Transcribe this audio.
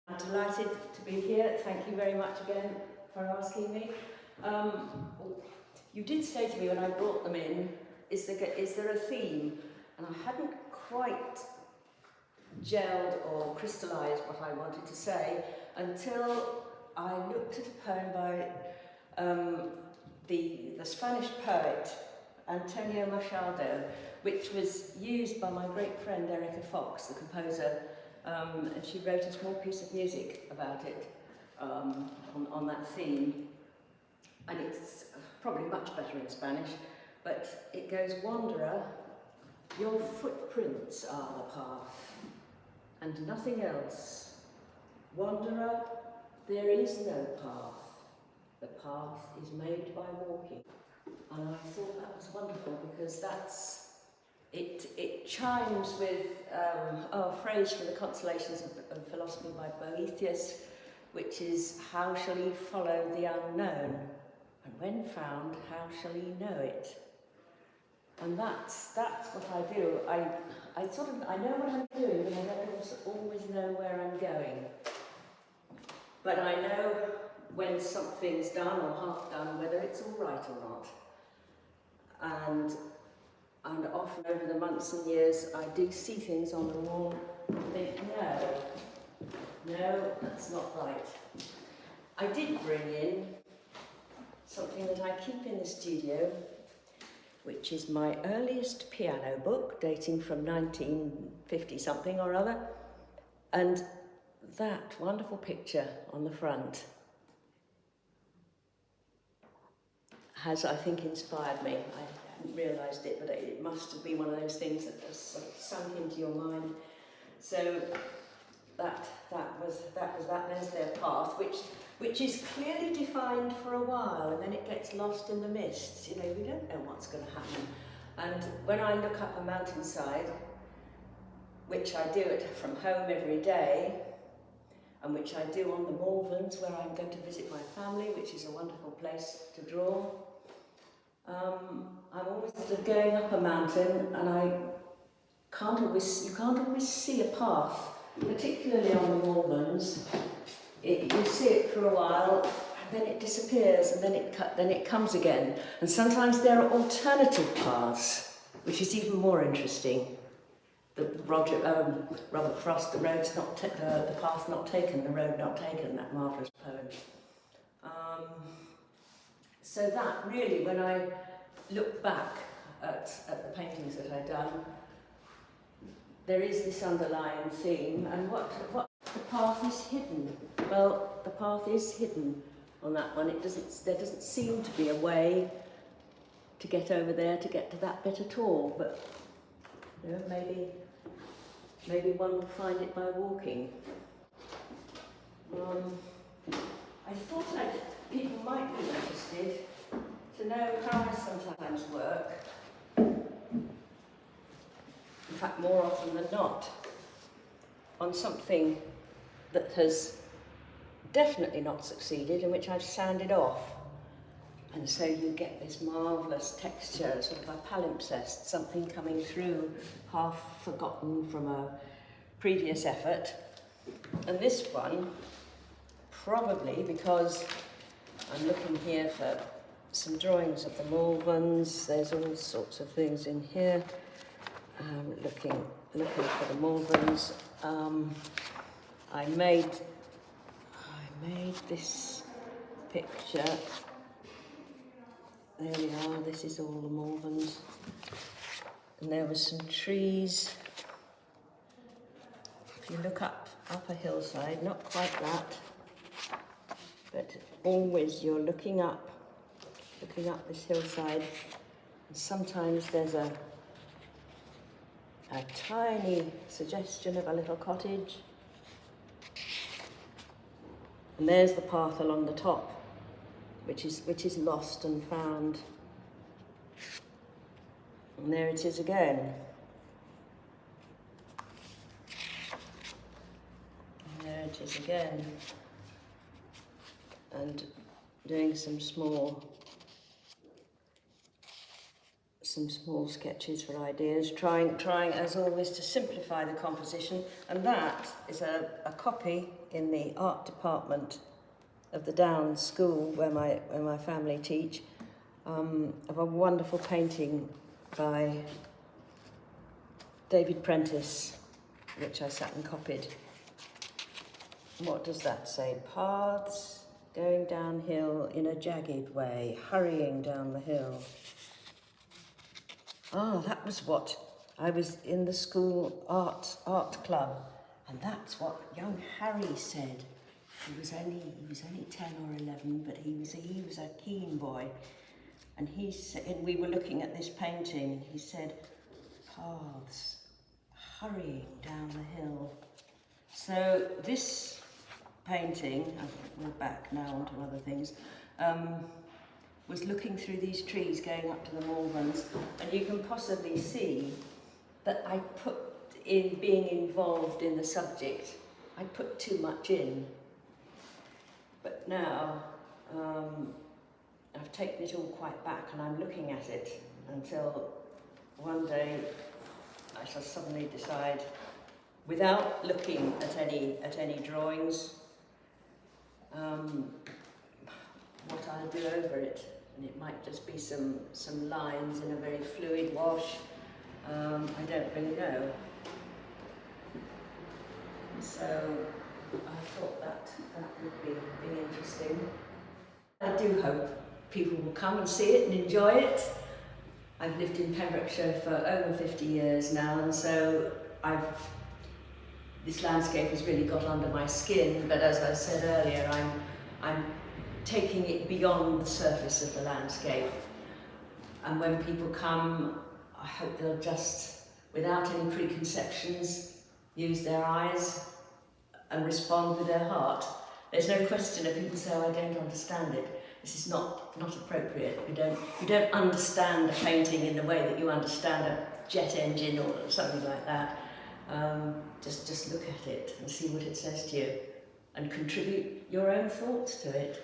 I'm delighted to be here. Thank you very much again for asking me. You did say to me when I brought them in, is there a theme? And I hadn't quite gelled or crystallised what I wanted to say until I looked at a poem by the Spanish poet Antonio Machado, which was used by my great friend Erica Fox, the composer, and she wrote a small piece of music about it on that theme. And it's probably much better in Spanish, but it goes, "Wanderer, your footprints are the path, and nothing else. Wanderer, there is no path. The path is made by walking." And I thought that was wonderful because it chimes with a phrase from the Consolations of Philosophy by Boethius, which is, "How shall he follow the unknown? And when found, how shall he know it?" And that's what I do. I know what I'm doing, but I don't always know where I'm going. But I know when something's done or half done, whether it's all right or not. And often over the months and years, I do see things on the wall and think, no, that's not right. I did bring in something that I keep in the studio, which is my earliest piano book, dating from 1950 something or other, and that wonderful picture on the front has, I think, inspired me. I hadn't realised it, but it must have been one of those things that has sort of sunk into your mind. So that was that. There's their path, which is clearly defined for a while, and then it gets lost in the mists. You know, we don't know what's going to happen. And when I look up a mountainside, which I do it from home every day, and which I do on the Malverns, where I'm going to visit my family, which is a wonderful place to draw. I'm always sort of going up a mountain, and you can't always see a path, particularly on the Malverns. You see it for a while, and then it disappears, and then it comes again. And sometimes there are alternative paths, which is even more interesting. Robert Frost, the path not taken, the road not taken, that marvellous poem. So that really, when I look back at the paintings that I've done, there is this underlying theme, and what the path is hidden. Well, the path is hidden on that one. There doesn't seem to be a way to get over there, to get to that bit at all, but you know, maybe one will find it by walking. I thought people might be interested to know how I sometimes work. In fact, more often than not, on something that has definitely not succeeded and which I've sanded off. And so you get this marvellous texture, sort of a palimpsest, something coming through, half forgotten from a previous effort. And this one, probably because I'm looking here for some drawings of the Malverns. There's all sorts of things in here. Looking for the Malverns. I made this picture. There we are, this is all the Malverns. And there were some trees. If you look up a hillside, not quite that, but always you're looking up this hillside, and sometimes there's a tiny suggestion of a little cottage. And there's the path along the top, which is lost and found. And there it is again. And there it is again. And doing some small some small sketches for ideas, trying as always to simplify the composition, and that is a copy in the art department of the Downs School where my family teach, of a wonderful painting by David Prentice, which I sat and copied. What does that say? Paths going downhill in a jagged way, hurrying down the hill. Ah, that was what I was in the school art club, and that's what young Harry said. He was only 10 or 11, but he was a keen boy, and he said, and we were looking at this painting. He said, paths hurrying down the hill. So this painting, we're back now onto other things, was looking through these trees going up to the Malverns, and you can possibly see that I put in being involved in the subject. I put too much in. But now I've taken it all quite back, and I'm looking at it until one day I shall suddenly decide, without looking at any drawings, what I'll do over it. And it might just be some lines in a very fluid wash. I don't really know. So I thought that would be interesting. I do hope people will come and see it and enjoy it. I've lived in Pembrokeshire for over 50 years now, and so this landscape has really got under my skin, but as I said earlier, I'm taking it beyond the surface of the landscape. And when people come, I hope they'll just, without any preconceptions, use their eyes and respond with their heart. There's no question of people say, oh, I don't understand it. This is not appropriate. You don't understand a painting in the way that you understand a jet engine or something like that. Just look at it and see what it says to you, and contribute your own thoughts to it.